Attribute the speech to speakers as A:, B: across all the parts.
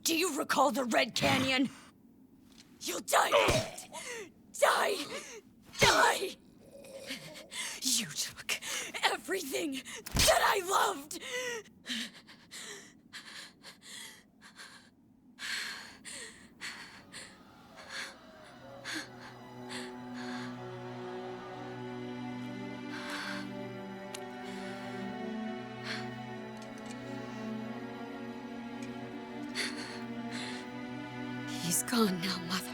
A: Do you recall the Red Canyon? You'll die! Die! Die! You took everything that I loved! He's gone now, Mother.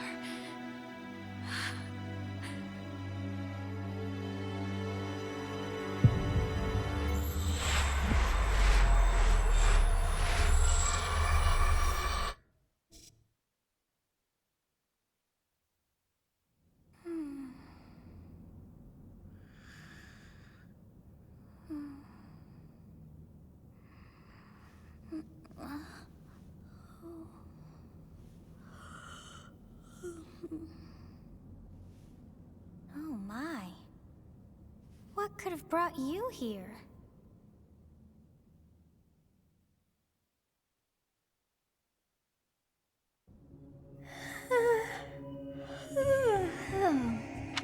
B: Oh my. What could have brought you here?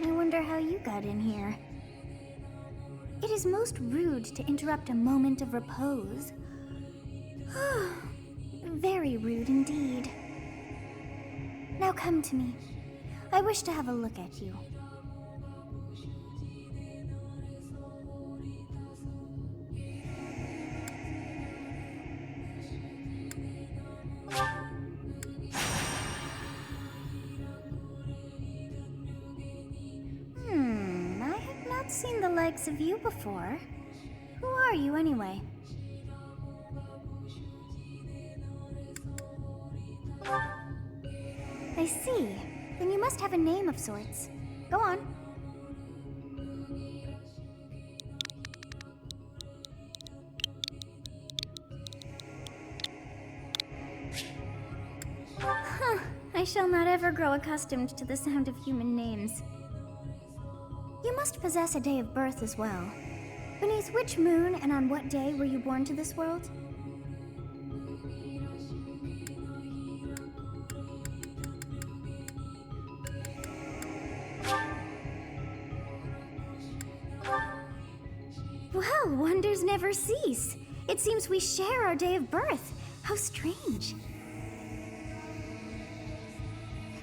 B: I wonder how you got in here. It is most rude to interrupt a moment of repose. Very rude indeed. Now come to me. I wish to have a look at you. I have not seen the likes of you before. Who are you anyway? I see. Then you must have a name of sorts. Go on. I shall not ever grow accustomed to the sound of human names. You must possess a day of birth as well. Beneath which moon and on what day were you born to this world? Well, wonders never cease. It seems we share our day of birth. How strange.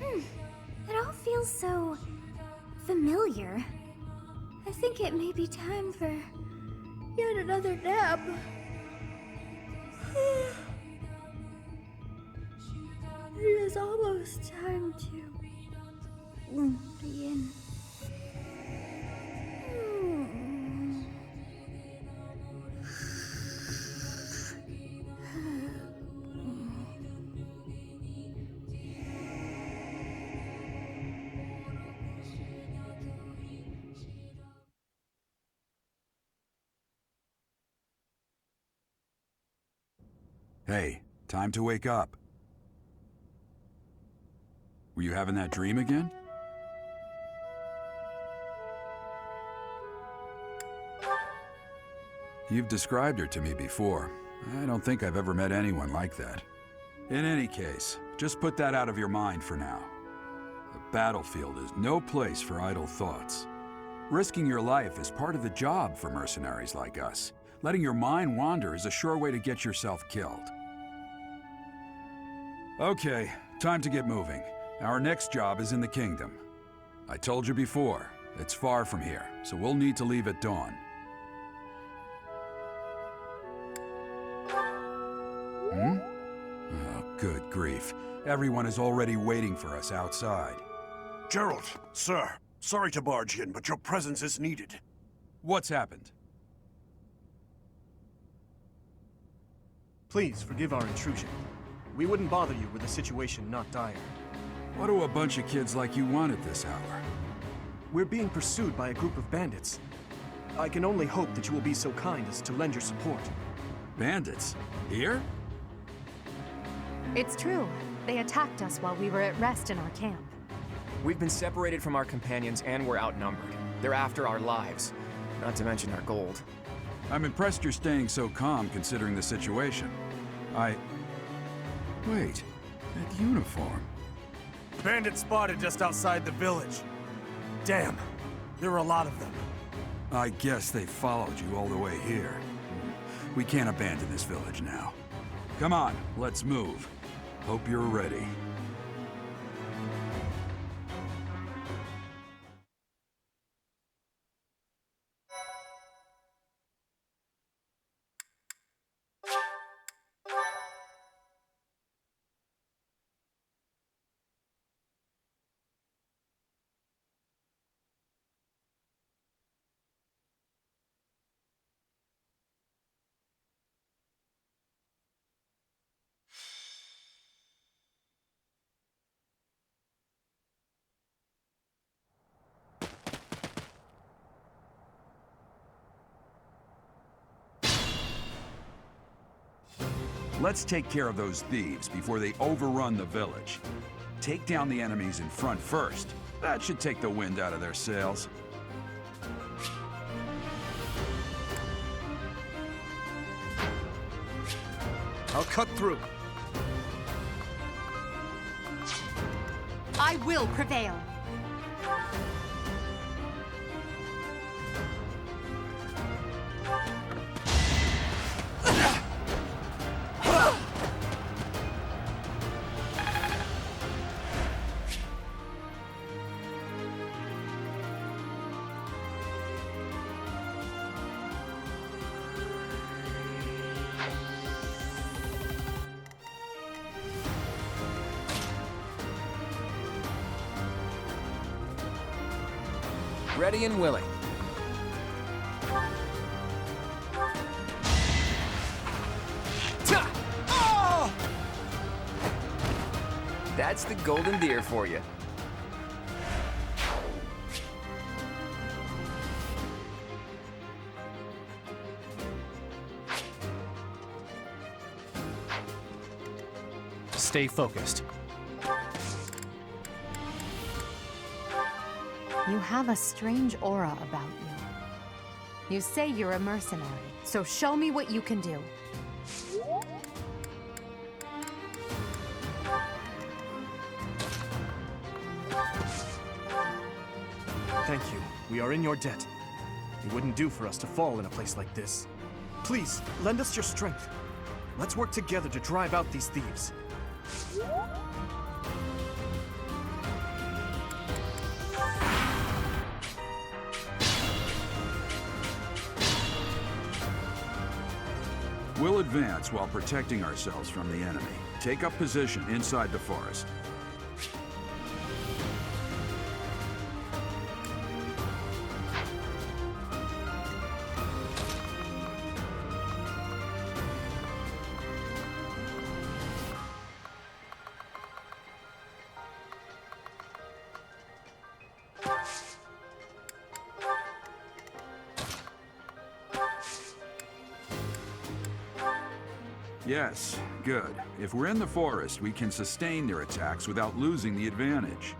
B: It all feels so familiar. I think it may be time for yet another nap. It is almost time to begin.
C: Hey, time to wake up. Were you having that dream again? You've described her to me before. I don't think I've ever met anyone like that. In any case, just put that out of your mind for now. The battlefield is no place for idle thoughts. Risking your life is part of the job for mercenaries like us. Letting your mind wander is a sure way to get yourself killed. Okay, time to get moving. Our next job is in the kingdom. I told you before, it's far from here, so we'll need to leave at dawn. Oh, good grief. Everyone is already waiting for us outside.
D: Gerald, sir, sorry to barge in, but your presence is needed.
C: What's happened?
E: Please forgive our intrusion. We wouldn't bother you with a situation not dire.
C: What do a bunch of kids like you want at this hour?
E: We're being pursued by a group of bandits. I can only hope that you will be so kind as to lend your support.
C: Bandits? Here?
F: It's true. They attacked us while we were at rest in our camp.
G: We've been separated from our companions and we're outnumbered. They're after our lives, not to mention our gold.
C: I'm impressed you're staying so calm considering the situation. Wait, that uniform.
D: Bandits spotted just outside the village. Damn, there were a lot of them.
C: I guess they followed you all the way here. We can't abandon this village now. Come on, let's move. Hope you're ready. Let's take care of those thieves before they overrun the village. Take down the enemies in front first. That should take the wind out of their sails.
E: I'll cut through.
F: I will prevail.
G: Ready and willing. Ta! Oh! That's the golden deer for you.
E: Stay focused.
F: You have a strange aura about you. You say you're a mercenary, so show me what you can do.
E: Thank you. We are in your debt. It wouldn't do for us to fall in a place like this. Please, lend us your strength. Let's work together to drive out these thieves.
C: We'll advance while protecting ourselves from the enemy. Take up position inside the forest. Yes, good. If we're in the forest, we can sustain their attacks without losing the advantage.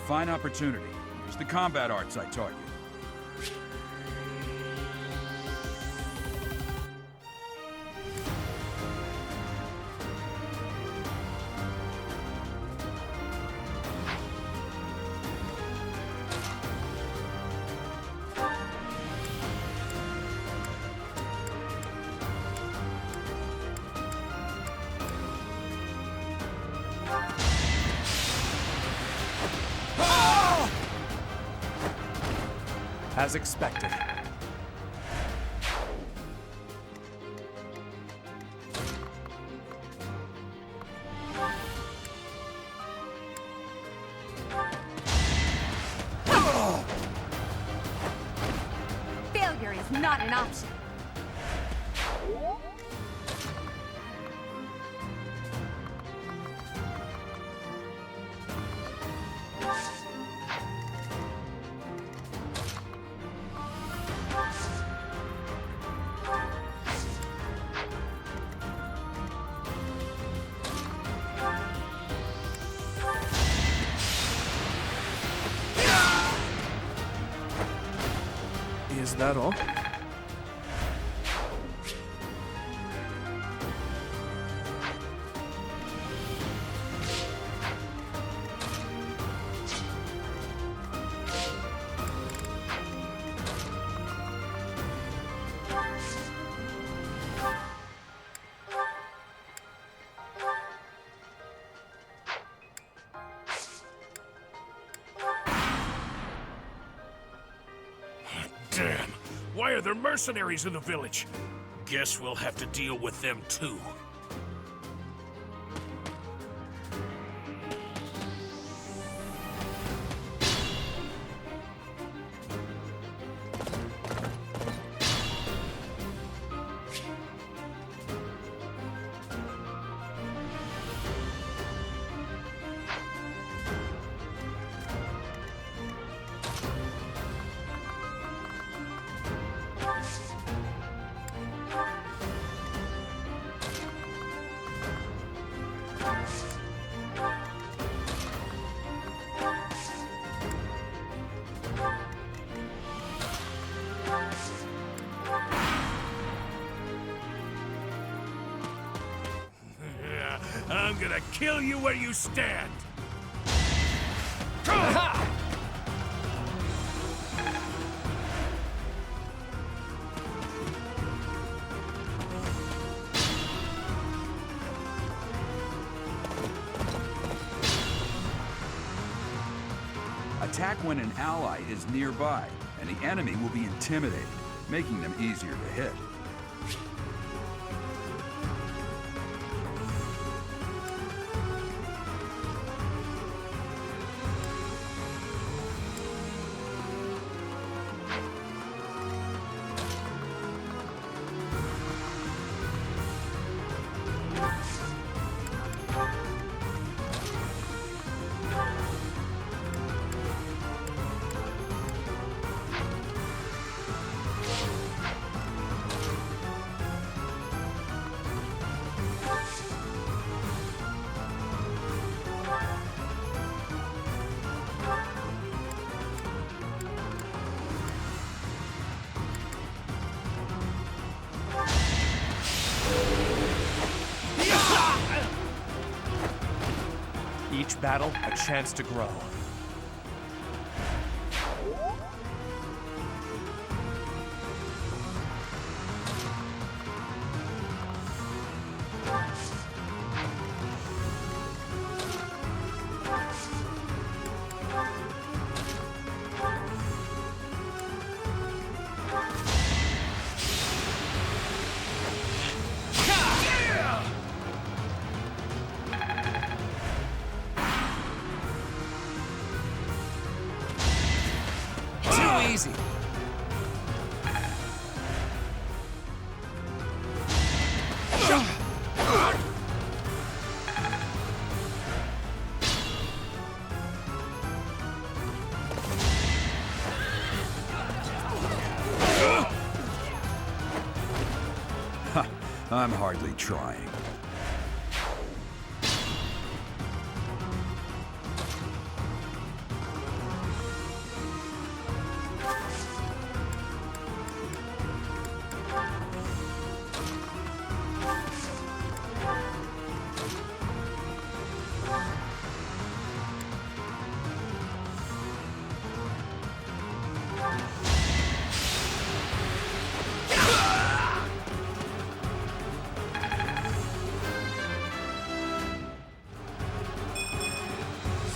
C: Fine opportunity. Use the combat arts I taught you.
E: As expected.
F: Failure is not an option.
E: Is that all?
H: Damn! Why are there mercenaries in the village? Guess we'll have to deal with them too. I'm gonna kill you where you stand!
C: Attack when an ally is nearby, and the enemy will be intimidated, making them easier to hit.
E: Each battle, a chance to grow.
G: easy.
C: I'm hardly trying.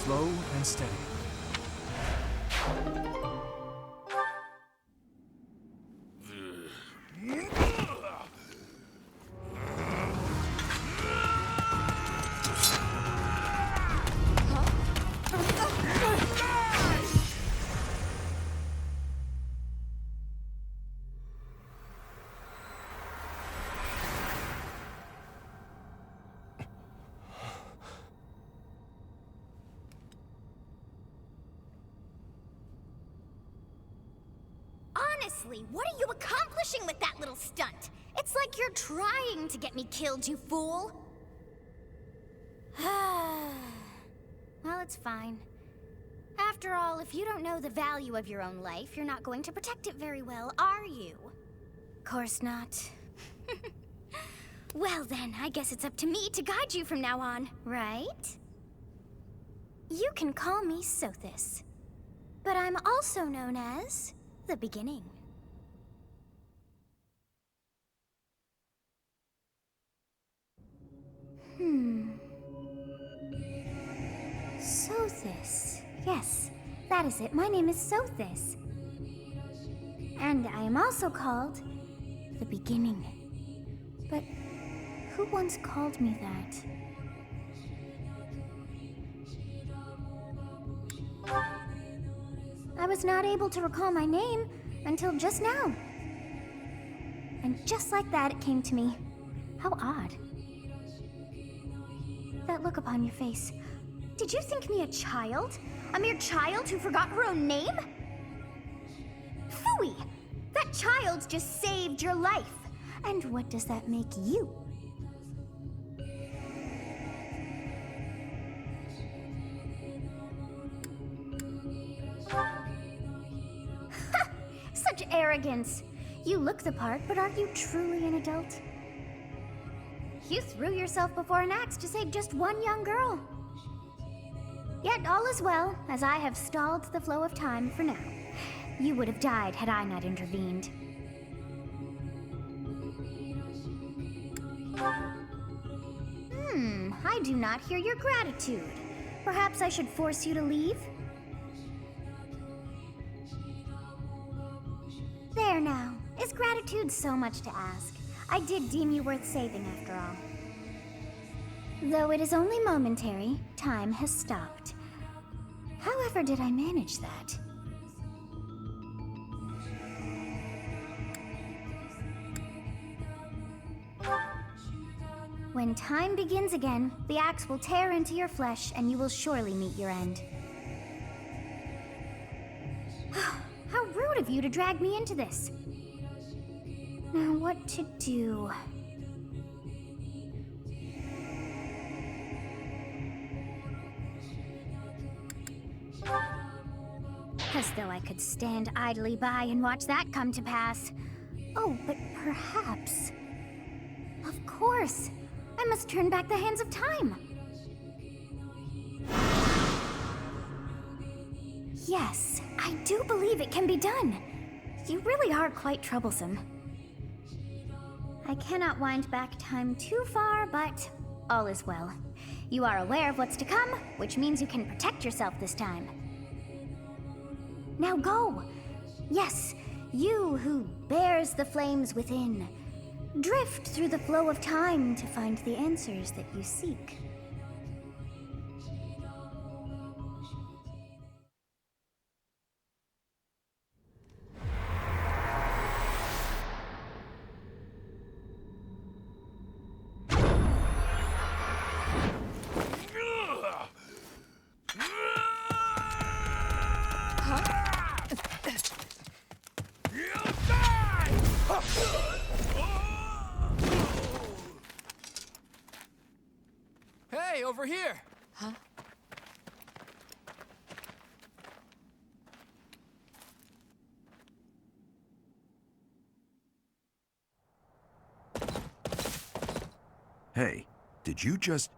E: Slow and steady.
B: Honestly, what are you accomplishing with that little stunt? It's like you're trying to get me killed, you fool. Well, it's fine. After all, if you don't know the value of your own life, you're not going to protect it very well, are you? Course not. Well then, I guess it's up to me to guide you from now on, right? You can call me Sothis, but I'm also known as the Beginning. Sothis. Yes, that is it. My name is Sothis. And I am also called the Beginning. But who once called me that? I was not able to recall my name until just now. And just like that, it came to me. How odd. That look upon your face. Did you think me a child? A mere child who forgot her own name? Phooey! That child just saved your life. And what does that make you? Such arrogance. You look the part, but are you truly an adult? You threw yourself before an axe to save just one young girl. Yet all is well, as I have stalled the flow of time for now. You would have died had I not intervened. I do not hear your gratitude. Perhaps I should force you to leave? There now. Is gratitude so much to ask? I did deem you worth saving after all. Though it is only momentary, time has stopped. However did I manage that? When time begins again, the axe will tear into your flesh and you will surely meet your end. How rude of you to drag me into this. Now what to do? As though I could stand idly by and watch that come to pass. Oh, but perhaps... Of course! I must turn back the hands of time! Yes, I do believe it can be done. You really are quite troublesome. I cannot wind back time too far, but all is well. You are aware of what's to come, which means you can protect yourself this time. Now go! Yes, you who bears the flames within. Drift through the flow of time to find the answers that you seek.
G: Hey, over here!
F: Huh?
C: Hey, did you just...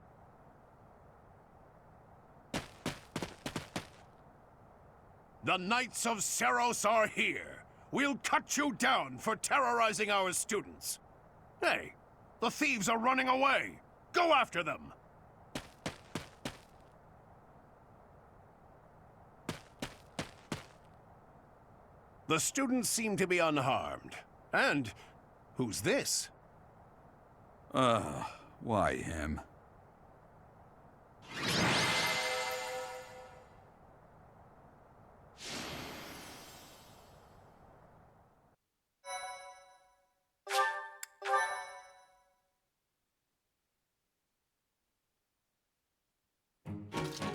H: The Knights of Seros are here. We'll cut you down for terrorizing our students. Hey, the thieves are running away. Go after them. The students seem to be unharmed. And who's this?
C: Why him?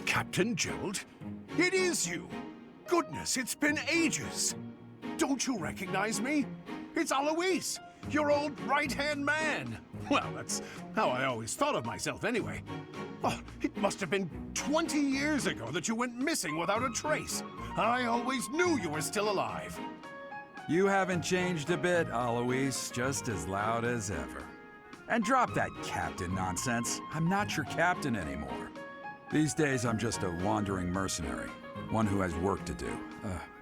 H: Captain Gerald? It is you! Goodness, it's been ages! Don't you recognize me? It's Alois, your old right-hand man! Well, that's how I always thought of myself anyway. Oh, it must have been 20 years ago that you went missing without a trace. I always knew you were still alive.
C: You haven't changed a bit, Alois, just as loud as ever. And drop that captain nonsense. I'm not your captain anymore. These days, I'm just a wandering mercenary. One who has work to do.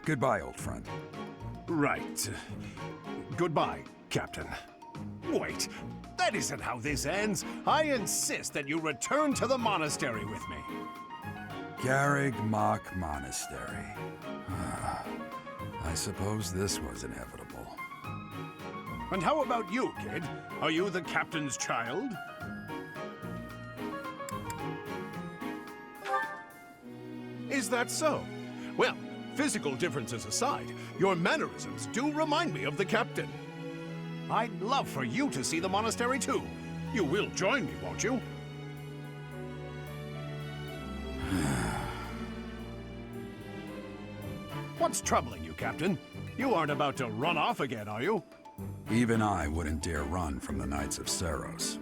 C: Goodbye, old friend.
H: Right. Goodbye, Captain. Wait, that isn't how this ends. I insist that you return to the monastery with me.
C: Garrig Mach Monastery. I suppose this was inevitable.
H: And how about you, kid? Are you the captain's child? Is that so? Well, physical differences aside, your mannerisms do remind me of the captain. I'd love for you to see the monastery too. You will join me, won't you? What's troubling you, Captain? You aren't about to run off again, are you?
C: Even I wouldn't dare run from the Knights of Seros.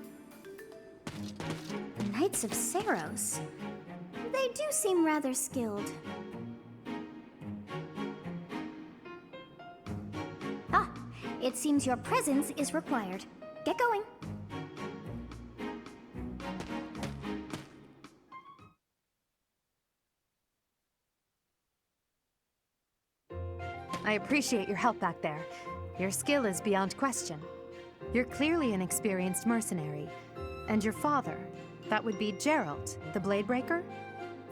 B: The Knights of Seros? They do seem rather skilled. Ah, it seems your presence is required. Get going.
F: I appreciate your help back there. Your skill is beyond question. You're clearly an experienced mercenary. And your father, that would be Gerald, the Bladebreaker?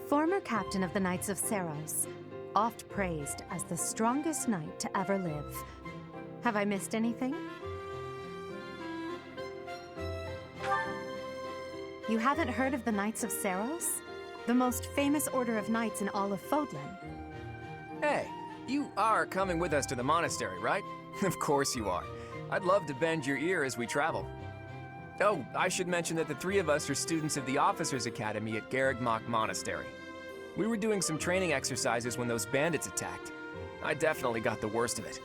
F: Former captain of the Knights of Seros, oft praised as the strongest knight to ever live. Have I missed anything? You haven't heard of the Knights of Seros? The most famous order of knights in all of Fodlan.
G: Hey, you are coming with us to the monastery, right? Of course you are. I'd love to bend your ear as we travel. Oh, I should mention that the three of us are students of the Officers' Academy at Garrig Mach Monastery. We were doing some training exercises when those bandits attacked. I definitely got the worst of it.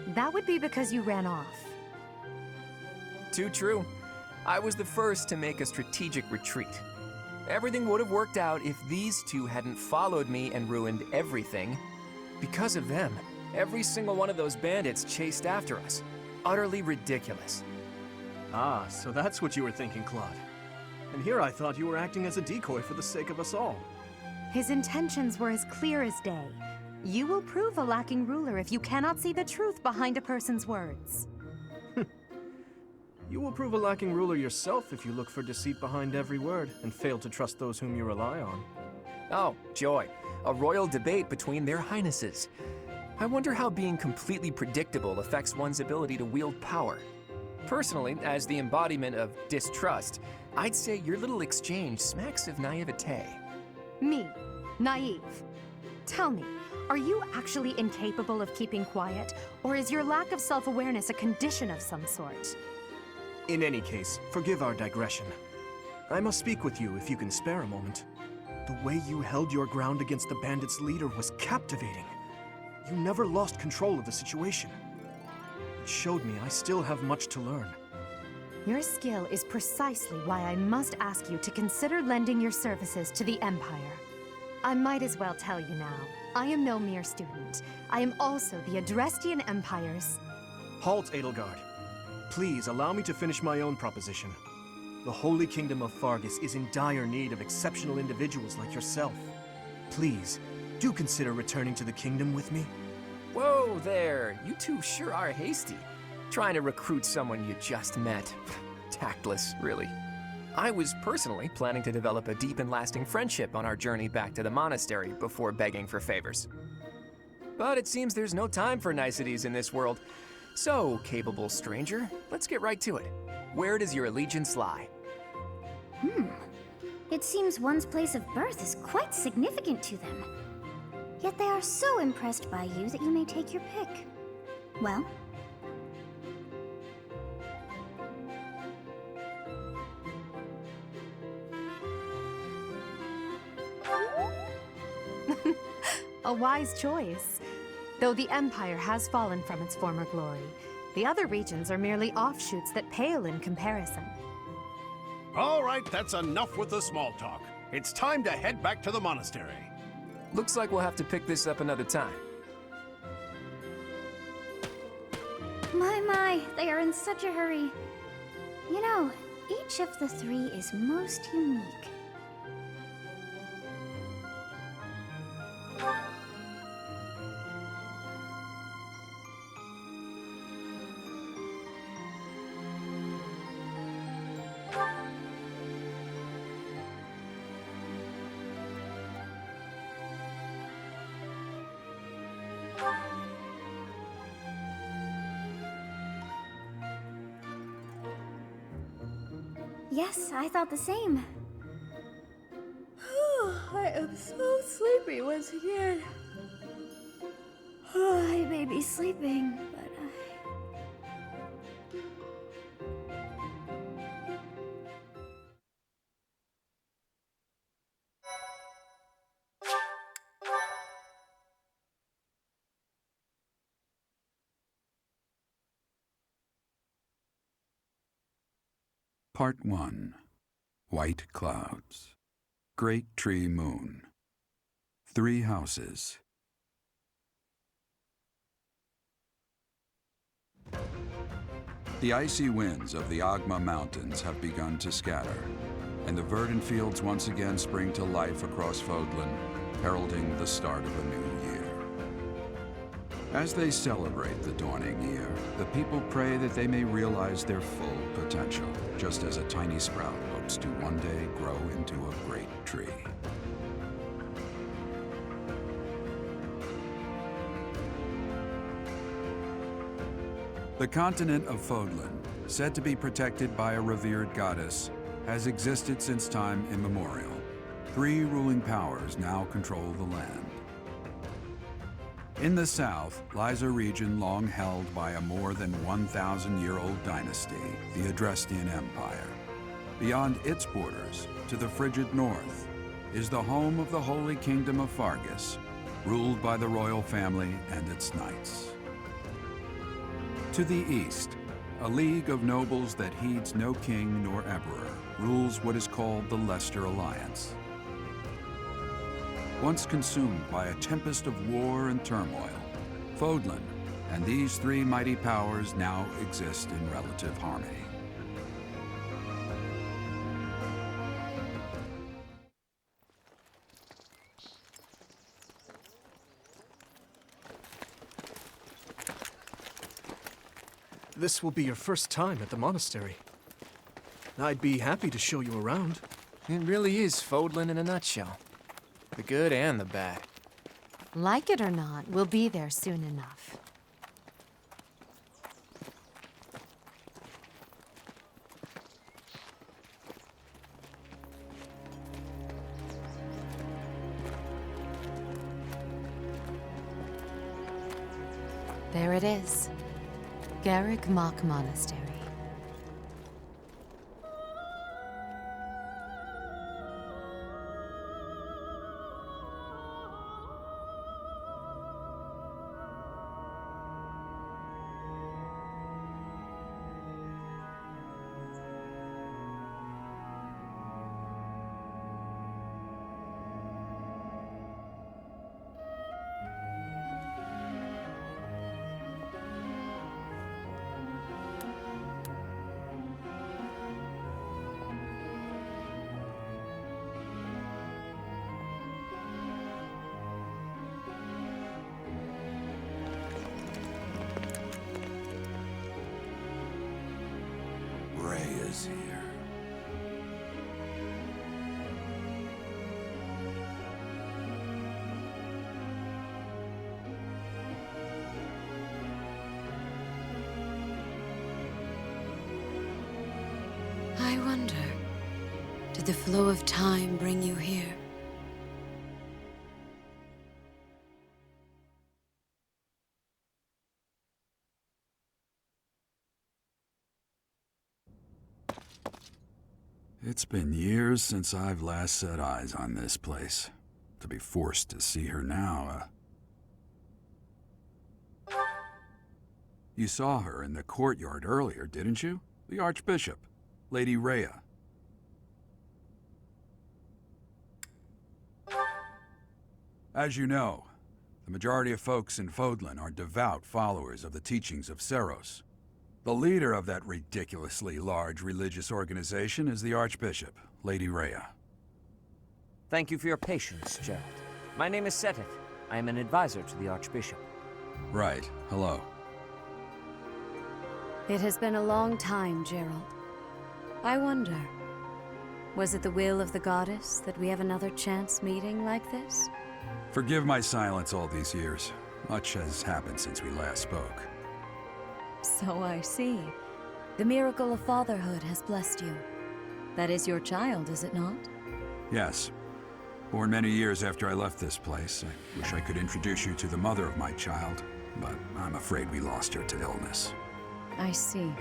F: That would be because you ran off.
G: Too true. I was the first to make a strategic retreat. Everything would have worked out if these two hadn't followed me and ruined everything. Because of them, every single one of those bandits chased after us. Utterly ridiculous.
E: Ah, so that's what you were thinking, Claude. And here I thought you were acting as a decoy for the sake of us all.
F: His intentions were as clear as day. You will prove a lacking ruler if you cannot see the truth behind a person's words.
E: You will prove a lacking ruler yourself if you look for deceit behind every word and fail to trust those whom you rely on.
G: Oh, joy. A royal debate between their highnesses. I wonder how being completely predictable affects one's ability to wield power. Personally, as the embodiment of distrust, I'd say your little exchange smacks of naivete.
F: Me, naive. Tell me, are you actually incapable of keeping quiet, or is your lack of self-awareness a condition of some sort?
E: In any case, forgive our digression. I must speak with you if you can spare a moment. The way you held your ground against the bandits' leader was captivating. You never lost control of the situation. It showed me I still have much to learn.
F: Your skill is precisely why I must ask you to consider lending your services to the Empire. I might as well tell you now, I am no mere student. I am also the Adrestian Empire's...
E: Halt, Edelgard. Please allow me to finish my own proposition. The Holy Kingdom of Fargus is in dire need of exceptional individuals like yourself. Please, do consider returning to the kingdom with me.
G: Whoa there, you two sure are hasty. Trying to recruit someone you just met. Tactless, really. I was personally planning to develop a deep and lasting friendship on our journey back to the monastery before begging for favors. But it seems there's no time for niceties in this world. So, capable stranger, let's get right to it. Where does your allegiance lie?
B: It seems one's place of birth is quite significant to them. Yet they are so impressed by you that you may take your pick. Well?
F: A wise choice. Though the Empire has fallen from its former glory, the other regions are merely offshoots that pale in comparison.
H: All right, that's enough with the small talk. It's time to head back to the monastery.
G: Looks like we'll have to pick this up another time.
B: My, they are in such a hurry. You know, each of the three is most unique. Yes, I thought the same. I am so sleepy once again. I may be sleeping, but
C: Part 1. White Clouds. Great Tree Moon. 3 houses. The icy winds of the Agma Mountains have begun to scatter, and the verdant fields once again spring to life across Fodlan, heralding the start of a new year. As they celebrate the dawning year, the people pray that they may realize their full potential, just as a tiny sprout hopes to one day grow into a great tree. The continent of Fodlan, said to be protected by a revered goddess, has existed since time immemorial. 3 ruling powers now control the land. In the south lies a region long held by a more than 1,000-year-old dynasty, the Adrestian Empire. Beyond its borders, to the frigid north, is the home of the Holy Kingdom of Fargus, ruled by the royal family and its knights. To the east, a league of nobles that heeds no king nor emperor rules what is called the Leicester Alliance. Once consumed by a tempest of war and turmoil, Fodlan and these 3 mighty powers now exist in relative harmony.
E: This will be your first time at the monastery. I'd be happy to show you around.
G: It really is Fodlan in a nutshell. The good and the bad.
F: Like it or not, we'll be there soon enough. There it is. Garrick Mach Monastery.
C: is here.
A: I wonder, did the flow of time bring you here?
C: It's been years since I've last set eyes on this place. To be forced to see her now, You saw her in the courtyard earlier, didn't you? The Archbishop, Lady Rhea. As you know, the majority of folks in Fodlan are devout followers of the teachings of Seros. The leader of that ridiculously large religious organization is the Archbishop, Lady Rhea.
I: Thank you for your patience, Gerald. My name is Seteth. I am an advisor to the Archbishop.
C: Right. Hello.
A: It has been a long time, Gerald. I wonder, was it the will of the goddess that we have another chance meeting like this?
C: Forgive my silence all these years. Much has happened since we last spoke.
A: So I see. The miracle of fatherhood has blessed you. That is your child, is it not?
C: Yes. Born many years after I left this place. I wish I could introduce you to the mother of my child, but I'm afraid we lost her to illness.
A: I see.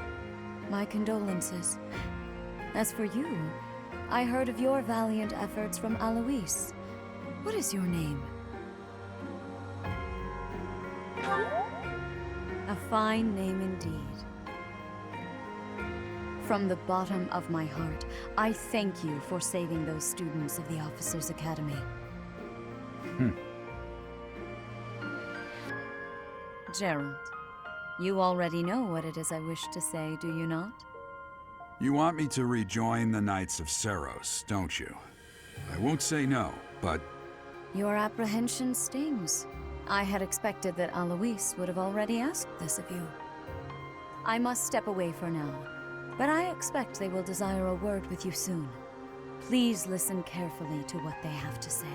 A: My condolences. As for you, I heard of your valiant efforts from Alois. What is your name? A fine name indeed. From the bottom of my heart, I thank you for saving those students of the Officers' Academy. Gerald, you already know what it is I wish to say, do you not?
C: You want me to rejoin the Knights of Seros, don't you? I won't say no, but...
A: Your apprehension stings. I had expected that Alois would have already asked this of you. I must step away for now, but I expect they will desire a word with you soon. Please listen carefully to what they have to say.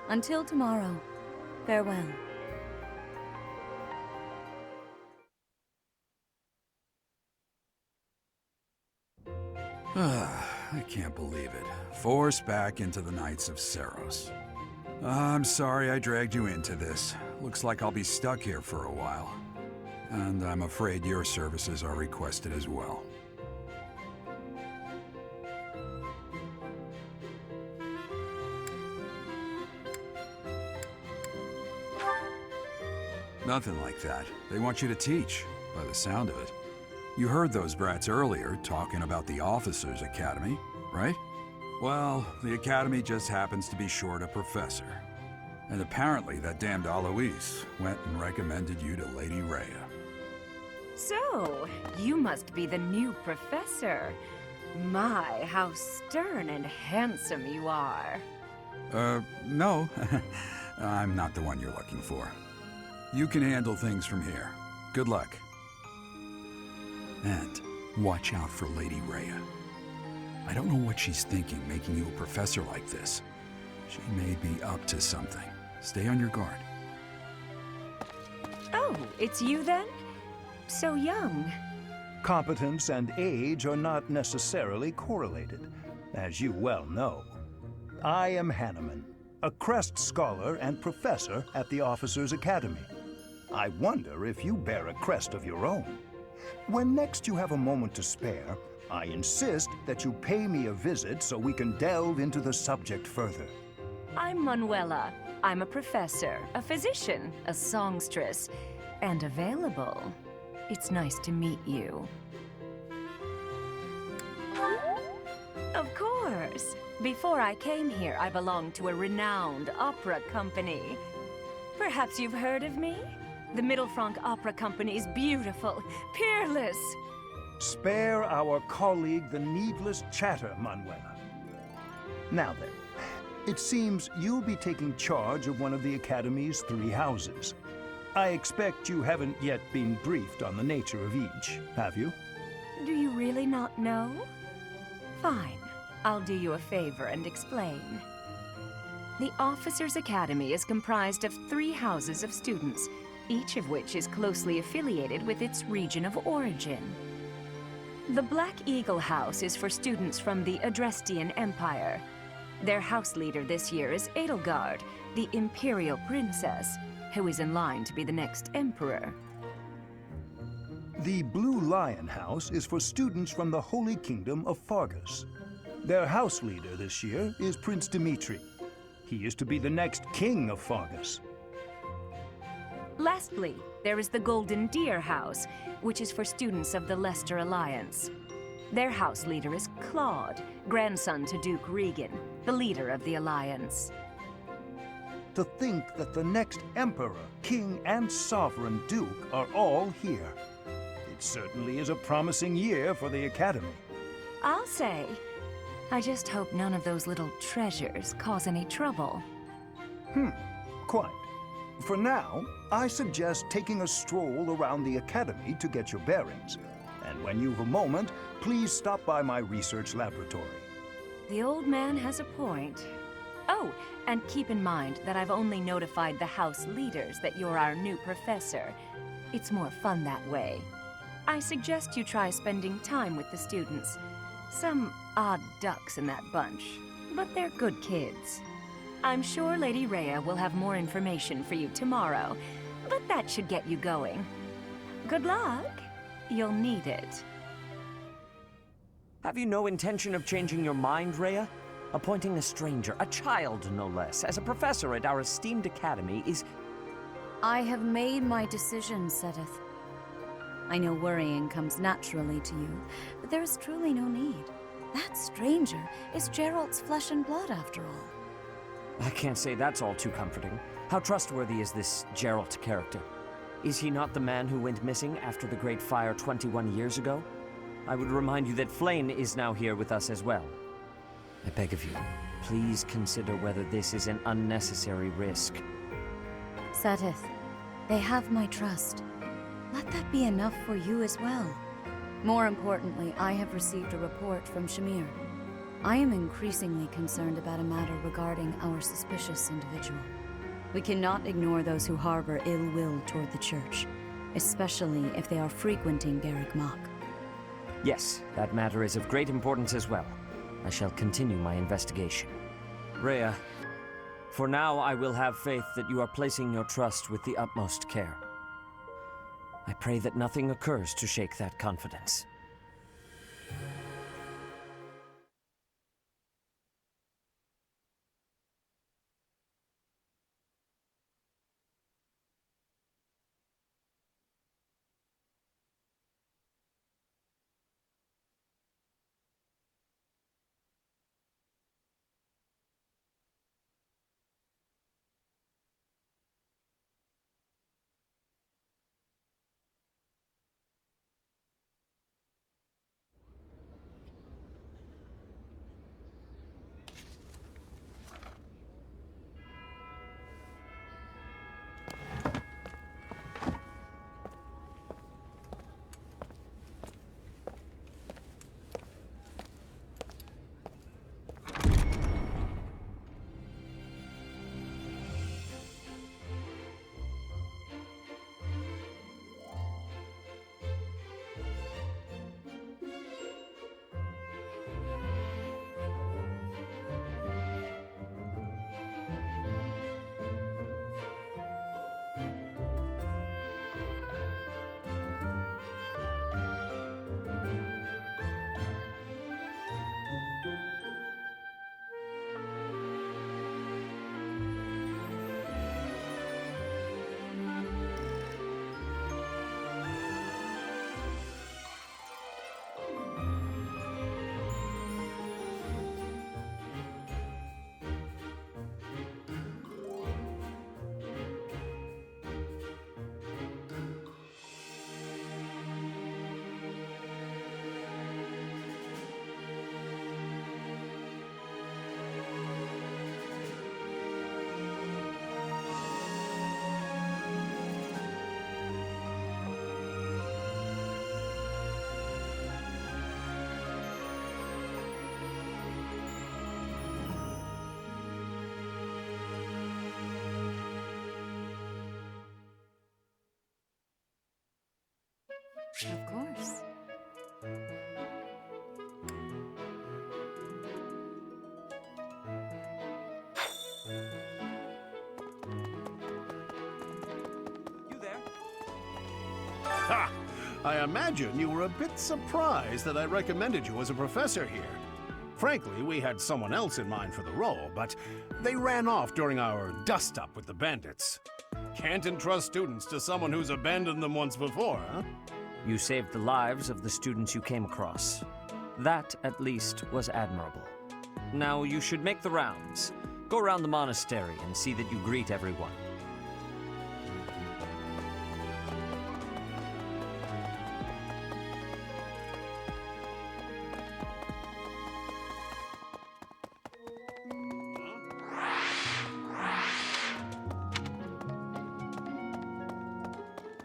A: Until tomorrow, farewell.
C: I can't believe it. Forced back into the Knights of Seros. I'm sorry I dragged you into this. Looks like I'll be stuck here for a while. And I'm afraid your services are requested as well. Nothing like that. They want you to teach, by the sound of it. You heard those brats earlier talking about the Officers' Academy, right? Well, the Academy just happens to be short a professor. And apparently that damned Alois went and recommended you to Lady Rhea.
J: So, you must be the new professor. My, how stern and handsome you are.
C: No. I'm not the one you're looking for. You can handle things from here. Good luck. And watch out for Lady Rhea. I don't know what she's thinking making you a professor like this. She may be up to something. Stay on your guard.
J: Oh, it's you then? So young.
K: Competence and age are not necessarily correlated, as you well know. I am Hanneman, a Crest Scholar and Professor at the Officers' Academy. I wonder if you bear a crest of your own. When next you have a moment to spare, I insist that you pay me a visit so we can delve into the subject further.
J: I'm Manuela. I'm a professor, a physician, a songstress, and available. It's nice to meet you. Of course. Before I came here, I belonged to a renowned opera company. Perhaps you've heard of me? The Middlefranc Opera Company is beautiful, peerless.
K: Spare our colleague the needless chatter, Manuela. Now then, it seems you'll be taking charge of one of the Academy's 3 houses. I expect you haven't yet been briefed on the nature of each, have you?
J: Do you really not know? Fine. I'll do you a favor and explain. The Officers' Academy is comprised of 3 houses of students, each of which is closely affiliated with its region of origin. The Black Eagle House is for students from the Adrestian Empire. Their house leader this year is Edelgard, the Imperial Princess, who is in line to be the next Emperor.
K: The Blue Lion House is for students from the Holy Kingdom of Fargus. Their house leader this year is Prince Dimitri. He is to be the next king of Fargus.
J: Lastly, there is the Golden Deer House, which is for students of the Leicester Alliance. Their house leader is Claude, grandson to Duke Regan, the leader of the Alliance.
K: To think that the next emperor, king, and sovereign duke are all here. It certainly is a promising year for the Academy.
J: I'll say. I just hope none of those little treasures cause any trouble.
K: Quite. For now, I suggest taking a stroll around the Academy to get your bearings. And when you've a moment, please stop by my research laboratory.
J: The old man has a point. Oh, and keep in mind that I've only notified the house leaders that you're our new professor. It's more fun that way. I suggest you try spending time with the students. Some odd ducks in that bunch, but they're good kids. I'm sure Lady Rhea will have more information for you tomorrow, but that should get you going. Good luck. You'll need it.
I: Have you no intention of changing your mind, Rhea? Appointing a stranger, a child no less, as a professor at our esteemed academy is...
A: I have made my decision, Sedith. I know worrying comes naturally to you, but there is truly no need. That stranger is Gerald's flesh and blood, after all.
I: I can't say that's all too comforting. How trustworthy is this Gerald character? Is he not the man who went missing after the Great Fire 21 years ago? I would remind you that Flayn is now here with us as well. I beg of you, please consider whether this is an unnecessary risk.
A: Sedith, they have my trust. Let that be enough for you as well. More importantly, I have received a report from Shamir. I am increasingly concerned about a matter regarding our suspicious individual. We cannot ignore those who harbor ill will toward the Church, especially if they are frequenting Garrick Mach.
I: Yes, that matter is of great importance as well. I shall continue my investigation. Rhea, for now I will have faith that you are placing your trust with the utmost care. I pray that nothing occurs to shake that confidence.
H: Ha! I imagine you were a bit surprised that I recommended you as a professor here. Frankly, we had someone else in mind for the role, but they ran off during our dust-up with the bandits. Can't entrust students to someone who's abandoned them once before, huh?
I: You saved the lives of the students you came across. That, at least, was admirable. Now you should make the rounds. Go around the monastery and see that you greet everyone.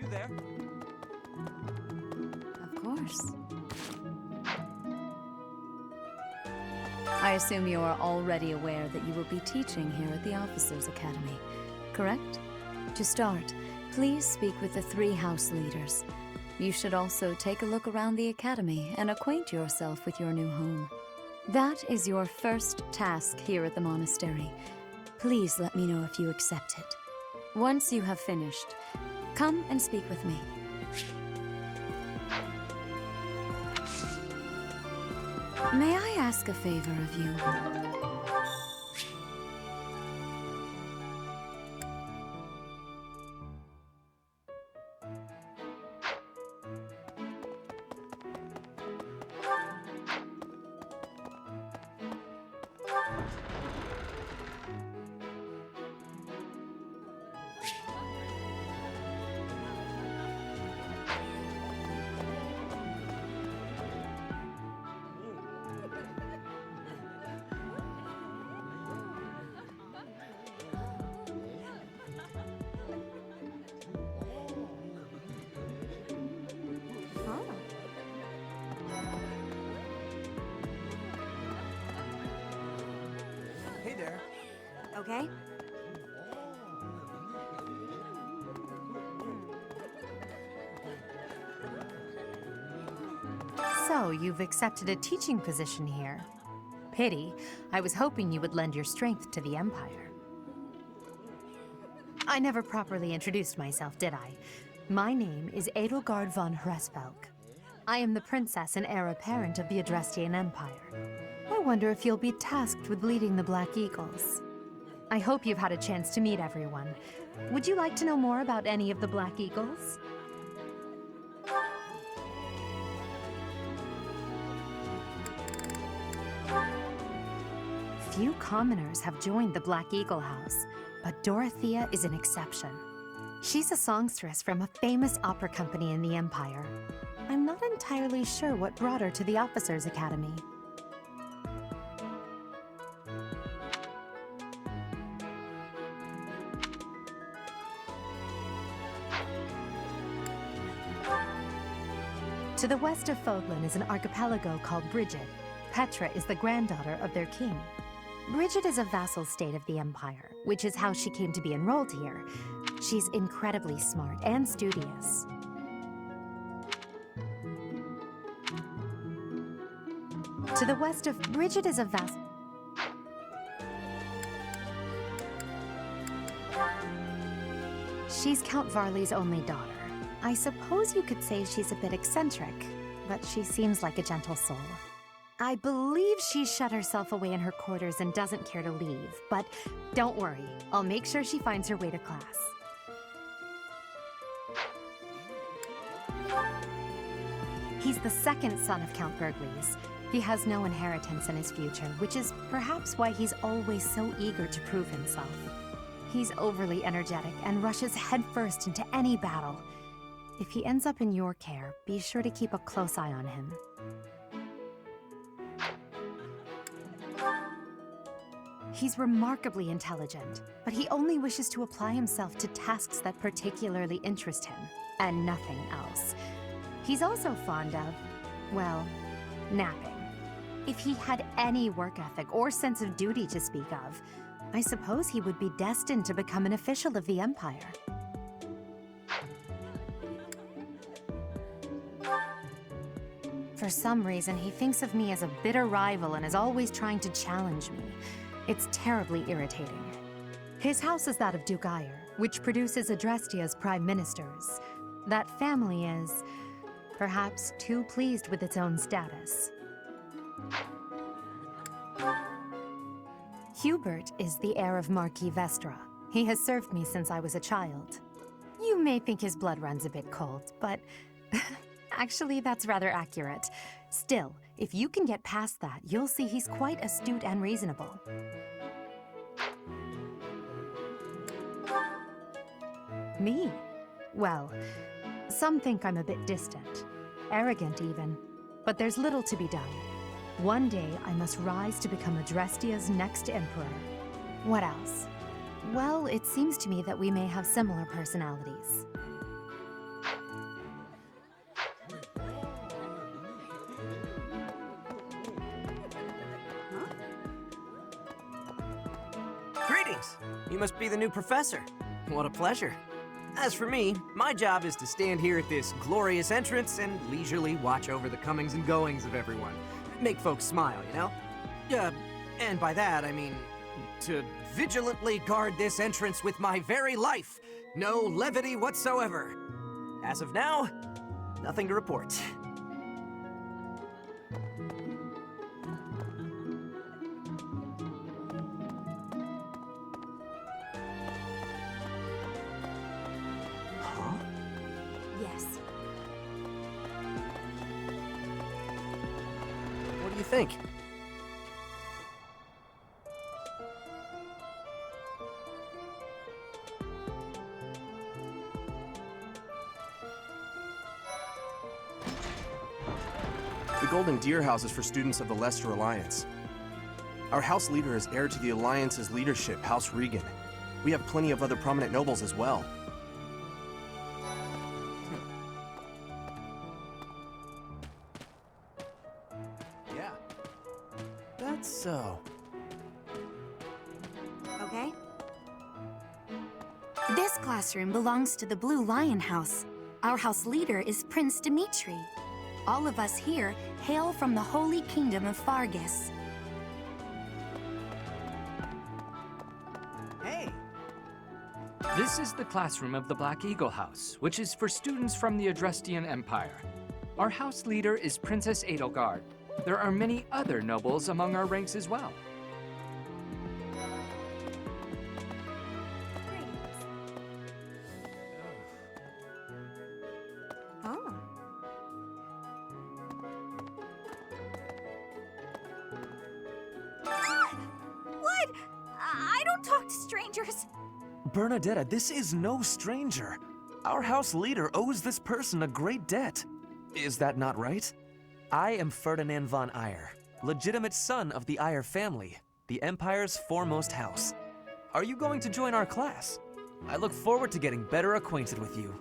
I: You there?
A: Of course. I assume you are already aware that you will be teaching here at the Officers' Academy, correct? To start, please speak with the 3 house leaders. You should also take a look around the academy and acquaint yourself with your new home. That is your first task here at the monastery. Please let me know if you accept it. Once you have finished, come and speak with me. May I ask a favor of you?
G: Hey there.
B: Okay?
F: So, you've accepted a teaching position here. Pity. I was hoping you would lend your strength to the Empire. I never properly introduced myself, did I? My name is Edelgard von Hresvelg. I am the princess and heir apparent of the Adrestian Empire. I wonder if you'll be tasked with leading the Black Eagles. I hope you've had a chance to meet everyone. Would you like to know more about any of the Black Eagles? Few commoners have joined the Black Eagle House, but Dorothea is an exception. She's a songstress from a famous opera company in the Empire. I'm not entirely sure what brought her to the Officers' Academy. To the west of Fodlan is an archipelago called Brigid. Petra is the granddaughter of their king. Brigid is a vassal state of the Empire, which is how she came to be enrolled here. She's incredibly smart and studious. To the west of Brigid is a vassal. She's Count Varley's only daughter. I suppose you could say she's a bit eccentric, but she seems like a gentle soul. I believe she shut herself away in her quarters and doesn't care to leave, but don't worry, I'll make sure she finds her way to class. He's the second son of Count Burgleys. He has no inheritance in his future, which is perhaps why he's always so eager to prove himself. He's overly energetic and rushes headfirst into any battle. If he ends up in your care, be sure to keep a close eye on him. He's remarkably intelligent, but he only wishes to apply himself to tasks that particularly interest him, and nothing else. He's also fond of, well, napping. If he had any work ethic or sense of duty to speak of, I suppose he would be destined to become an official of the Empire. For some reason, he thinks of me as a bitter rival and is always trying to challenge me. It's terribly irritating. His house is that of Duke Ire, which produces Adrestia's prime ministers. That family is, perhaps, too pleased with its own status. Hubert is the heir of Marquis Vestra. He has served me since I was a child. You may think his blood runs a bit cold, but actually that's rather accurate. Still, if you can get past that, you'll see he's quite astute and reasonable. Me? Well, some think I'm a bit distant, arrogant even, but there's little to be done. One day I must rise to become Adrestia's next emperor. What else? Well, it seems to me that we may have similar personalities.
L: Greetings! You must be the new professor. What a pleasure. As for me, my job is to stand here at this glorious entrance and leisurely watch over the comings and goings of everyone. Make folks smile, you know? And by that, I mean to vigilantly guard this entrance with my very life. No levity whatsoever. As of now, nothing to report. Huh?
B: Yes.
L: What do you think?
D: The Golden Deer House is for students of the Leicester Alliance. Our house leader is heir to the Alliance's leadership, House Regan. We have plenty of other prominent nobles as well. Yeah. That's so.
B: Okay. This classroom belongs to the Blue Lion House. Our house leader is Prince Dimitri. All of us here hail from the Holy Kingdom of Fargus.
L: Hey!
M: This is the classroom of the Black Eagle House, which is for students from the Adrestian Empire. Our house leader is Princess Edelgard. There are many other nobles among our ranks as well.
B: Oh. What? I don't talk to strangers.
N: Bernadetta, this is no stranger. Our house leader owes this person a great debt. Is that not right? I am Ferdinand von Eyre, legitimate son of the Eyre family, the Empire's foremost house. Are you going to join our class? I look forward to getting better acquainted with you.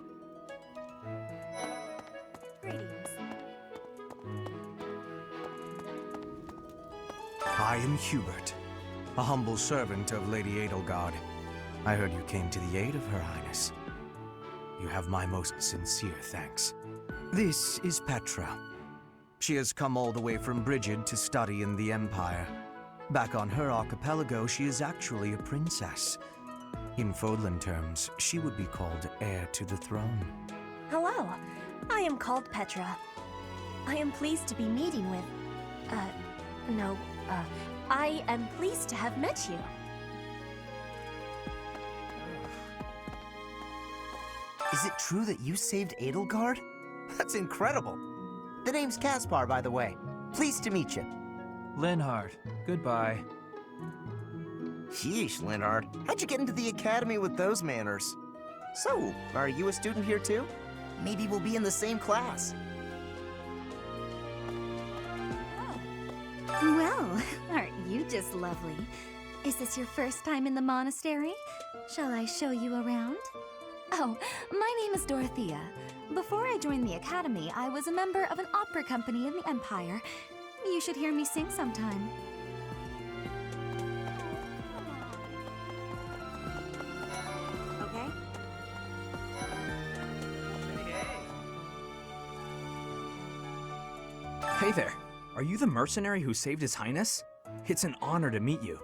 B: Greetings.
O: I am Hubert, a humble servant of Lady Edelgard. I heard you came to the aid of Her Highness. You have my most sincere thanks. This is Petra. She has come all the way from Brigid to study in the Empire. Back on her archipelago, she is actually a princess. In Fodlan terms, she would be called heir to the throne.
P: Hello, I am called Petra. I am pleased to be meeting with... I am pleased to have met you.
L: Is it true that you saved Edelgard? That's incredible. The name's Caspar, by the way. Pleased to meet you.
M: Linhard, goodbye.
L: Sheesh, Linhard. How'd you get into the academy with those manners? So, are you a student here too? Maybe we'll be in the same class.
B: Well, aren't you just lovely? Is this your first time in the monastery? Shall I show you around? Oh, my name is Dorothea. Before I joined the academy, I was a member of an opera company in the Empire. You should hear me sing sometime. Okay?
Q: Hey there. Are you the mercenary who saved His Highness? It's an honor to meet you.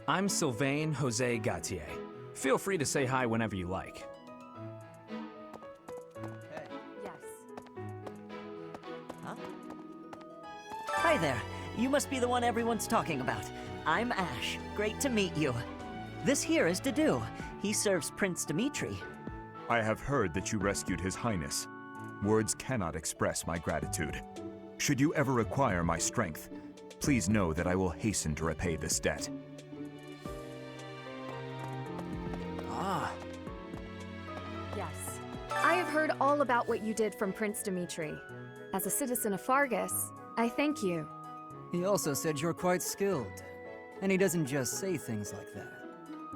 Q: I'm Sylvain Jose Gautier. Feel free to say hi whenever you like.
L: Hey.
R: Hi there. You must be the one everyone's talking about. I'm Ash. Great to meet you. This here is Dedu. He serves Prince Dimitri.
S: I have heard that you rescued His Highness. Words cannot express my gratitude. Should you ever require my strength, please know that I will hasten to repay this debt.
E: Ah.
T: Yes. I have heard all about what you did from Prince Dimitri. As a citizen of Fargus, I thank you.
U: He also said you're quite skilled, and he doesn't just say things like that.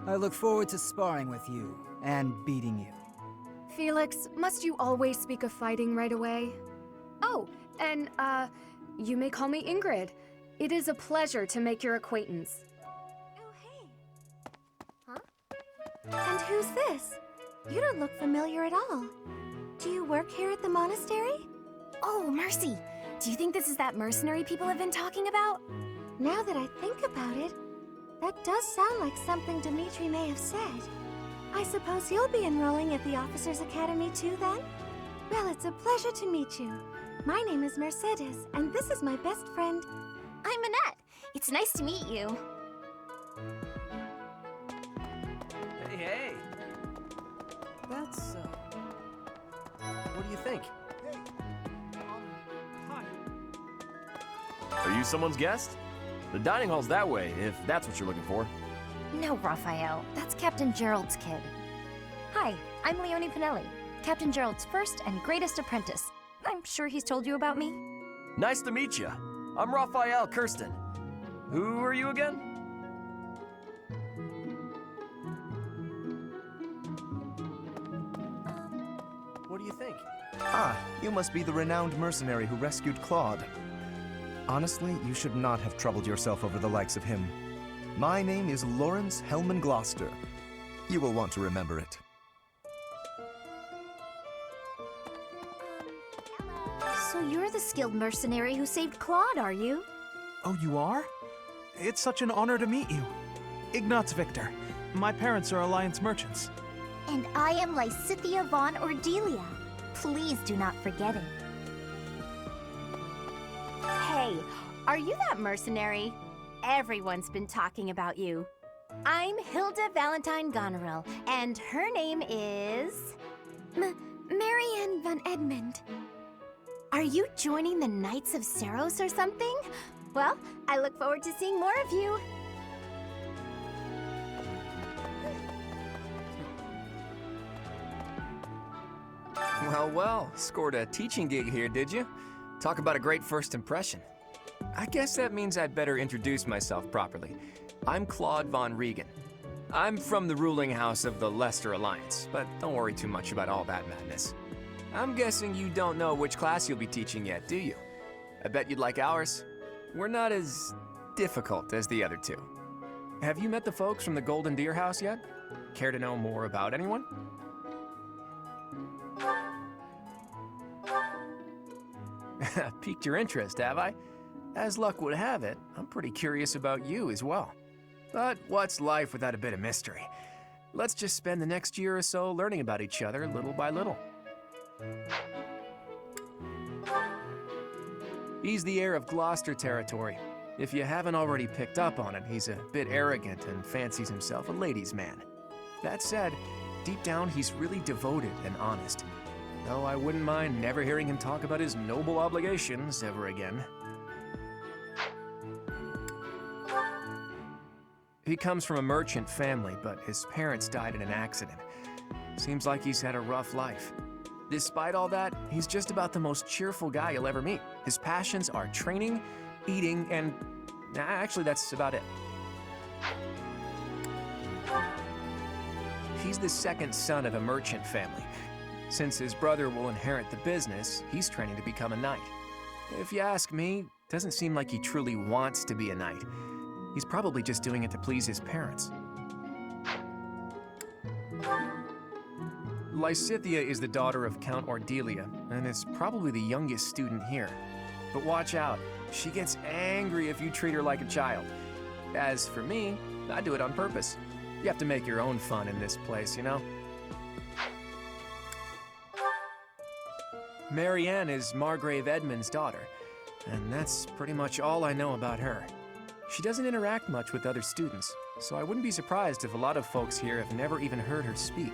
U: I look forward to sparring with you and beating you.
T: Felix, must you always speak of fighting right away? Oh, and, you may call me Ingrid. It is a pleasure to make your acquaintance.
B: And who's this? You don't look familiar at all. Do you work here at the monastery?
V: Oh, Mercy! Do you think this is that mercenary people have been talking about?
B: Now that I think about it, that does sound like something Dimitri may have said. I suppose you'll be enrolling at the Officers' Academy too, then? Well, it's a pleasure to meet you. My name is Mercedes, and this is my best friend.
V: I'm Annette. It's nice to meet you.
L: Hey, hey! That's, what do you think?
G: Are you someone's guest? The dining hall's that way, if that's what you're looking for.
V: No, Raphael. That's Captain Gerald's kid. Hi, I'm Leonie Pinelli, Captain Gerald's first and greatest apprentice. I'm sure he's told you about me.
G: Nice to meet you. I'm Raphael Kirsten. Who are you again?
L: What do you think?
D: Ah, you must be the renowned mercenary who rescued Claude. Honestly, you should not have troubled yourself over the likes of him. My name is Lawrence Hellman Gloucester. You will want to remember it.
V: So you're the skilled mercenary who saved Claude, are you?
W: Oh, you are? It's such an honor to meet you. Ignatz Victor. My parents are Alliance merchants.
V: And I am Lysithia von Ordelia. Please do not forget it. Hey, are you that mercenary? Everyone's been talking about you. I'm Hilda Valentine Goneril, and her name is...
B: Marianne von Edmund.
V: Are you joining the Knights of Saros or something? Well, I look forward to seeing more of you.
G: Well, well, scored a teaching gig here, did you? Talk about a great first impression. I guess that means I'd better introduce myself properly. I'm Claude von Regan. I'm from the ruling house of the Leicester Alliance, but don't worry too much about all that madness. I'm guessing you don't know which class you'll be teaching yet, do you? I bet you'd like ours. We're not as difficult as the other two. Have you met the folks from the Golden Deer House yet? Care to know more about anyone? Piqued your interest, have I? As luck would have it, I'm pretty curious about you as well. But what's life without a bit of mystery? Let's just spend the next year or so learning about each other little by little. He's the heir of Gloucester territory. If you haven't already picked up on it, he's a bit arrogant and fancies himself a ladies' man. That said, deep down he's really devoted and honest. Though I wouldn't mind never hearing him talk about his noble obligations ever again. He comes from a merchant family, but his parents died in an accident. Seems like he's had a rough life. Despite all that, he's just about the most cheerful guy you'll ever meet. His passions are training, eating, and actually that's about it. He's the second son of a merchant family. Since his brother will inherit the business, he's training to become a knight. If you ask me, doesn't seem like he truly wants to be a knight. He's probably just doing it to please his parents. Lysithia is the daughter of Count Ordelia, and is probably the youngest student here. But watch out, she gets angry if you treat her like a child. As for me, I do it on purpose. You have to make your own fun in this place, you know? Marianne is Margrave Edmund's daughter. and that's pretty much all I know about her. She doesn't interact much with other students, so I wouldn't be surprised if a lot of folks here have never even heard her speak.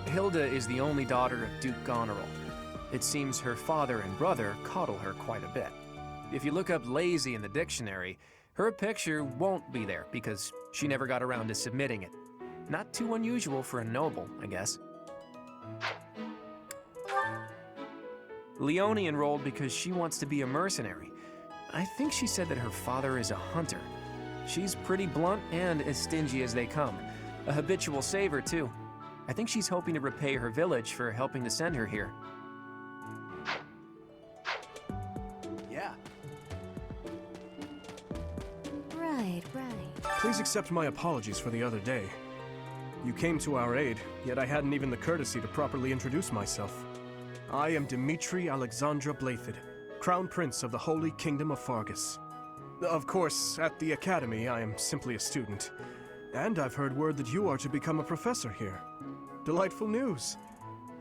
G: Hilda is the only daughter of Duke Goneril. It seems her father and brother coddle her quite a bit. If you look up lazy in the dictionary, her picture won't be there because she never got around to submitting it. Not too unusual for a noble, I guess. Leone enrolled because she wants to be a mercenary. I think she said that her father is a hunter. She's pretty blunt and as stingy as they come. A habitual saver, too. I think she's hoping to repay her village for helping to send her here.
E: Yeah.
A: Right.
E: Please accept my apologies for the other day. You came to our aid, yet I hadn't even the courtesy to properly introduce myself. I am Dimitri Alexandra Blathid, Crown Prince of the Holy Kingdom of Fargus. Of course, at the Academy, I am simply a student. And I've heard word that you are to become a professor here. Delightful news.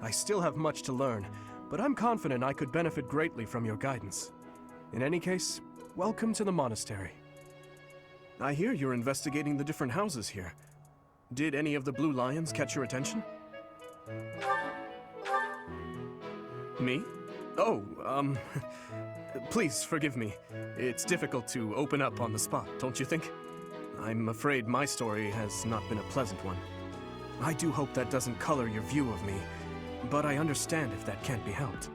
E: I still have much to learn, but I'm confident I could benefit greatly from your guidance. In any case, welcome to the monastery. I hear you're investigating the different houses here. Did any of the Blue Lions catch your attention? Me? Oh, please forgive me. It's difficult to open up on the spot, don't you think? I'm afraid my story has not been a pleasant one. I do hope that doesn't color your view of me, but I understand if that can't be helped.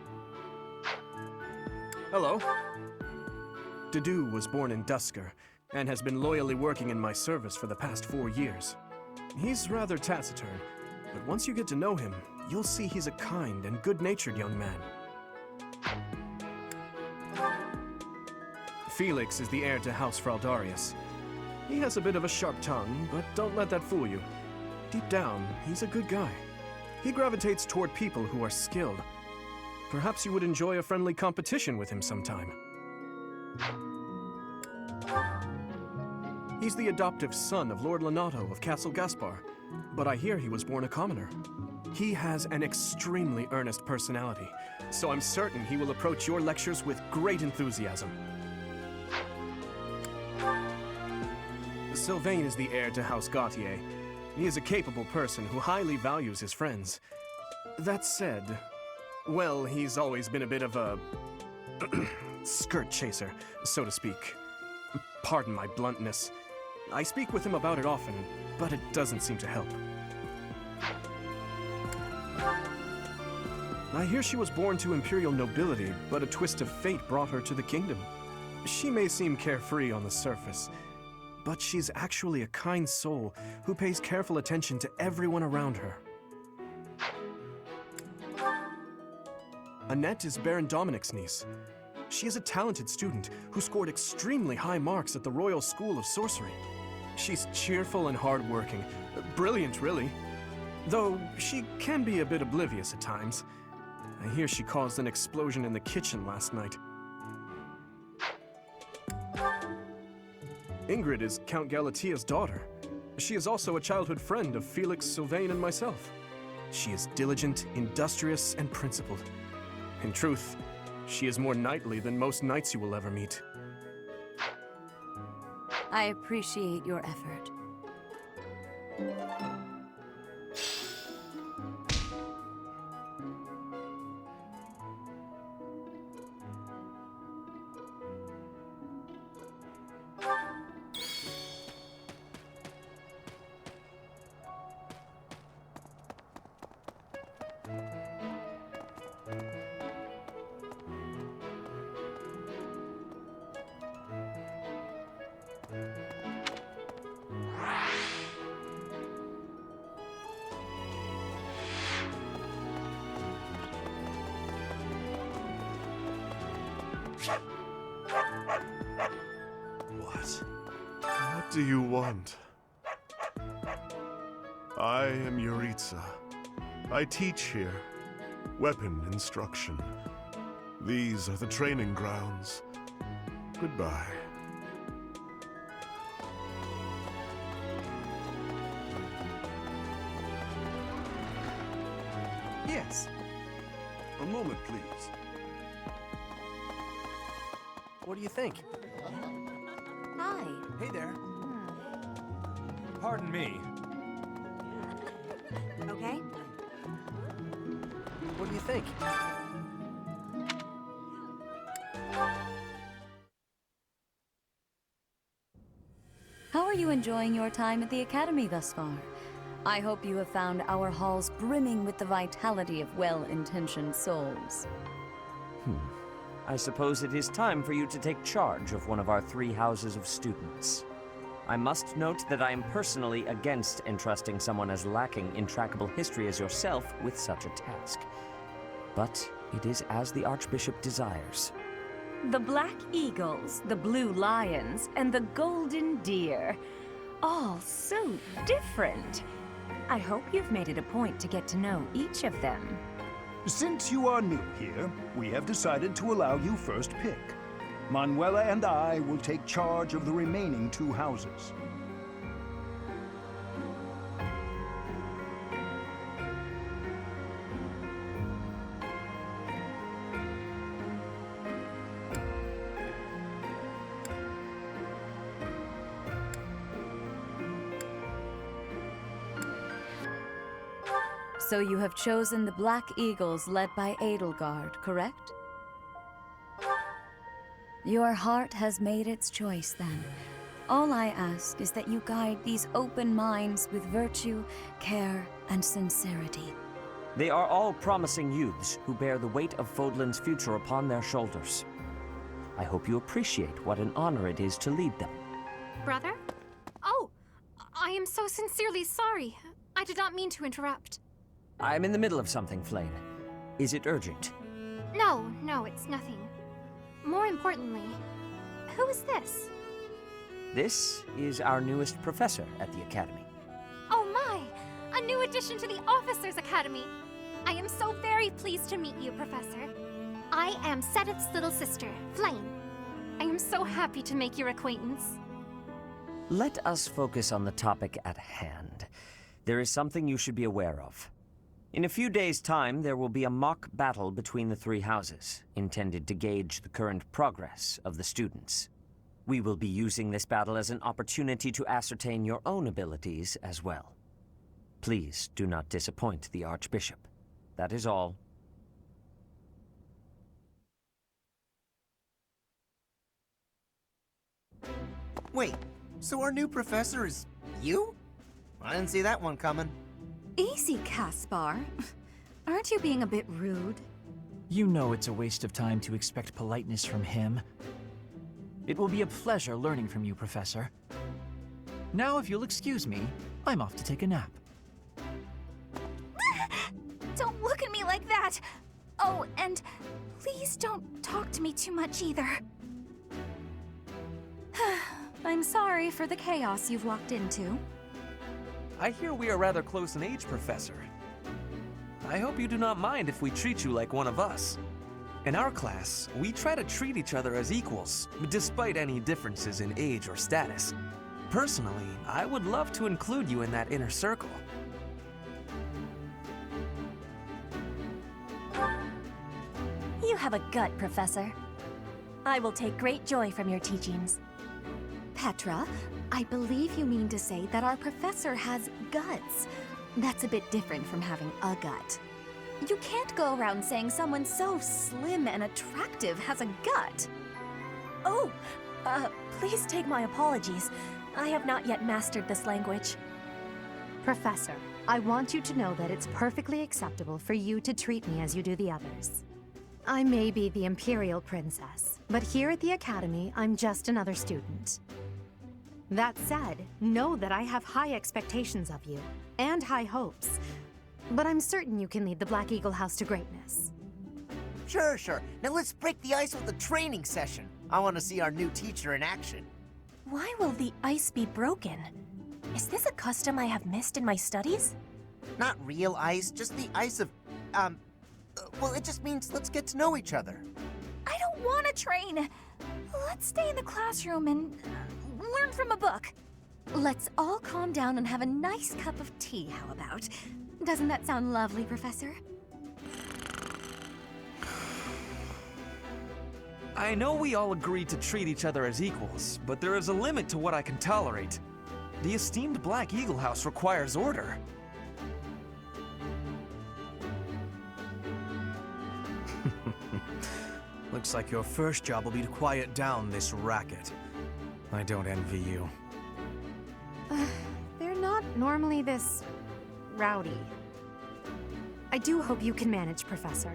E: Hello. Dedu was born in Dusker, and has been loyally working in my service for the past 4 years. He's rather taciturn, but once you get to know him, you'll see he's a kind and good-natured young man. Felix is the heir to House Fraldarius. He has a bit of a sharp tongue, but don't let that fool you. Deep down, he's a good guy. He gravitates toward people who are skilled. Perhaps you would enjoy a friendly competition with him sometime. He's the adoptive son of Lord Lenato of Castle Gaspar, but I hear he was born a commoner. He has an extremely earnest personality, so I'm certain he will approach your lectures with great enthusiasm. Sylvain is the heir to House Gautier. He is a capable person who highly values his friends. That said, well, he's always been a bit of a skirt chaser, so to speak. Pardon my bluntness. I speak with him about it often, but it doesn't seem to help. I hear she was born to imperial nobility, but a twist of fate brought her to the kingdom. She may seem carefree on the surface, but she's actually a kind soul who pays careful attention to everyone around her. Annette is Baron Dominic's niece. She is a talented student who scored extremely high marks at the Royal School of Sorcery. She's cheerful and hardworking. Brilliant, really. Though she can be a bit oblivious at times. I hear she caused an explosion in the kitchen last night. Ingrid is Count Galatia's daughter. She is also a childhood friend of Felix, Sylvain, and myself. She is diligent, industrious, and principled. In truth, she is more knightly than most knights you will ever meet.
A: I appreciate your effort.
C: What do you want? I am Yuritsa. I teach here. Weapon instruction. These are the training grounds. Goodbye.
L: Yes.
C: A moment, please.
L: What do you think?
V: Hi.
Q: Hey there. Pardon me.
V: Okay.
L: What do you think?
A: How are you enjoying your time at the Academy thus far? I hope you have found our halls brimming with the vitality of well-intentioned souls.
I: I suppose it is time for you to take charge of one of our 3 houses of students. I must note that I am personally against entrusting someone as lacking in trackable history as yourself with such a task. But it is as the Archbishop desires.
A: The Black Eagles, the Blue Lions, and the Golden Deer. All so different. I hope you've made it a point to get to know each of them.
H: Since you are new here, we have decided to allow you first pick. Manuela and I will take charge of the remaining 2 houses.
A: So you have chosen the Black Eagles led by Edelgard, correct? Your heart has made its choice, then. All I ask is that you guide these open minds with virtue, care, and sincerity.
I: They are all promising youths who bear the weight of Fodlan's future upon their shoulders. I hope you appreciate what an honor it is to lead them.
T: Brother? Oh, I am so sincerely sorry. I did not mean to interrupt.
I: I'm in the middle of something, Flane. Is it urgent?
T: No, it's nothing. More importantly, who is this?
I: This is our newest professor at the Academy.
T: Oh my! A new addition to the Officers' Academy! I am so very pleased to meet you, Professor. I am Sedith's little sister, Flame. I am so happy to make your acquaintance.
I: Let us focus on the topic at hand. There is something you should be aware of. In a few days' time, there will be a mock battle between the 3 houses, intended to gauge the current progress of the students. We will be using this battle as an opportunity to ascertain your own abilities as well. Please do not disappoint the Archbishop. That is all.
D: Wait, so our new professor is you? I didn't see that one coming.
J: Easy, Caspar. Aren't you being a bit rude?
Q: You know it's a waste of time to expect politeness from him. It will be a pleasure learning from you, Professor. Now, if you'll excuse me, I'm off to take a nap.
B: Don't look at me like that! Oh, and please don't talk to me too much either.
J: I'm sorry for the chaos you've walked into.
N: I hear we are rather close in age, Professor. I hope you do not mind if we treat you like one of us. In our class, we try to treat each other as equals, despite any differences in age or status. Personally, I would love to include you in that inner circle.
P: You have a gut, Professor. I will take great joy from your teachings.
V: Petra, I believe you mean to say that our professor has guts. That's a bit different from having a gut. You can't go around saying someone so slim and attractive has a gut.
P: Oh, please take my apologies. I have not yet mastered this language.
F: Professor, I want you to know that it's perfectly acceptable for you to treat me as you do the others. I may be the Imperial Princess, but here at the Academy, I'm just another student. That said, know that I have high expectations of you, and high hopes. But I'm certain you can lead the Black Eagle House to greatness.
L: Sure. Now let's break the ice with a training session. I want to see our new teacher in action.
P: Why will the ice be broken? Is this a custom I have missed in my studies?
L: Not real ice, just the ice of, well, it just means let's get to know each other.
B: I don't want to train. Let's stay in the classroom and learn from a book.
V: Let's all calm down and have a nice cup of tea, how about? Doesn't that sound lovely, Professor?
N: I know we all agreed to treat each other as equals, but there is a limit to what I can tolerate. The esteemed Black Eagle House requires order.
E: Looks like your first job will be to quiet down this racket. I don't envy you.
F: They're not normally this rowdy. I do hope you can manage, Professor.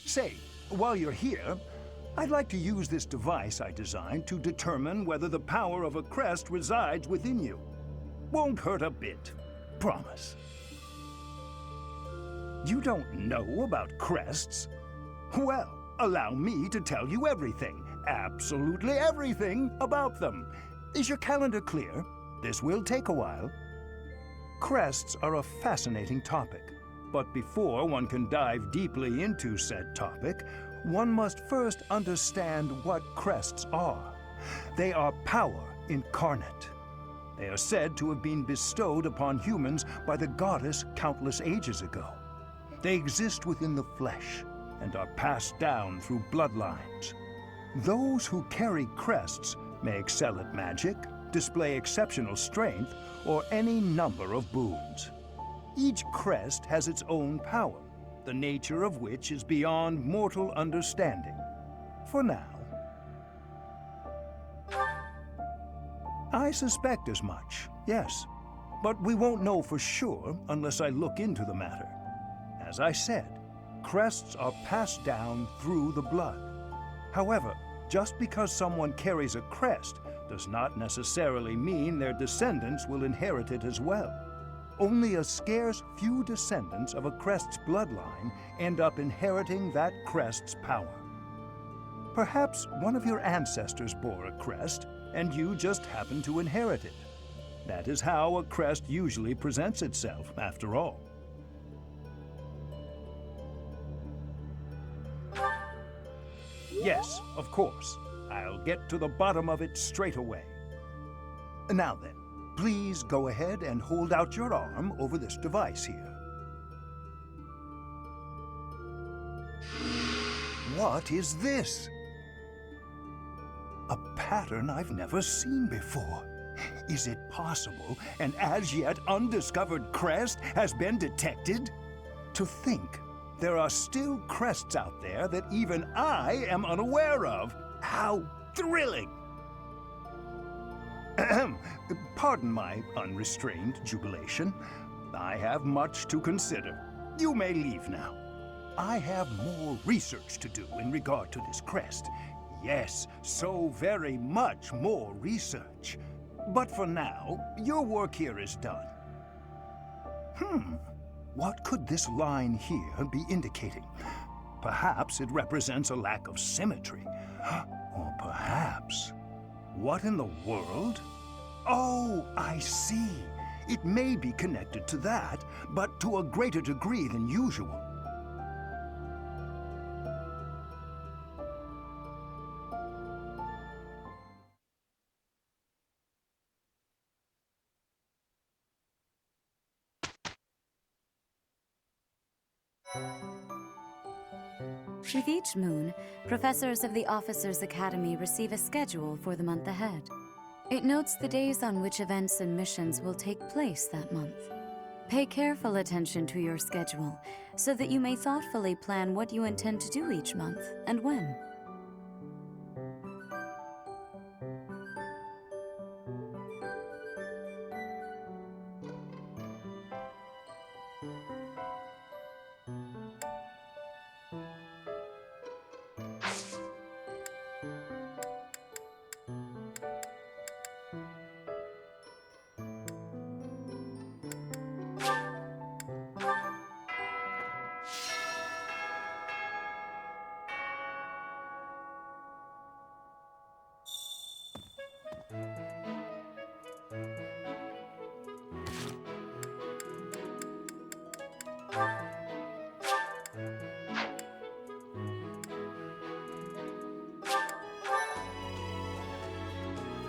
H: Say, while you're here, I'd like to use this device I designed to determine whether the power of a crest resides within you. Won't hurt a bit. Promise. You don't know about crests? Well, allow me to tell you everything, absolutely everything about them. Is your calendar clear? This will take a while. Crests are a fascinating topic, but before one can dive deeply into said topic, one must first understand what crests are. They are power incarnate. They are said to have been bestowed upon humans by the goddess countless ages ago. They exist within the flesh and are passed down through bloodlines. Those who carry crests may excel at magic, display exceptional strength, or any number of boons. Each crest has its own power, the nature of which is beyond mortal understanding. For now. I suspect as much, yes. But we won't know for sure unless I look into the matter. As I said, crests are passed down through the blood. However, just because someone carries a crest does not necessarily mean their descendants will inherit it as well. Only a scarce few descendants of a crest's bloodline end up inheriting that crest's power. Perhaps one of your ancestors bore a crest, and you just happen to inherit it. That is how a crest usually presents itself, after all. Yes, of course. I'll get to the bottom of it straight away. Now then, please go ahead and hold out your arm over this device here. What is this? A pattern I've never seen before. Is it possible an as yet undiscovered crest has been detected? To think there are still crests out there that even I am unaware of. How thrilling! Pardon my unrestrained jubilation. I have much to consider. You may leave now. I have more research to do in regard to this crest. Yes, so very much more research. But for now, your work here is done. What could this line here be indicating? Perhaps it represents a lack of symmetry. Or perhaps... What in the world? Oh, I see. It may be connected to that, but to a greater degree than usual.
A: With each moon, professors of the Officers' Academy receive a schedule for the month ahead. It notes the days on which events and missions will take place that month. Pay careful attention to your schedule so that you may thoughtfully plan what you intend to do each month and when.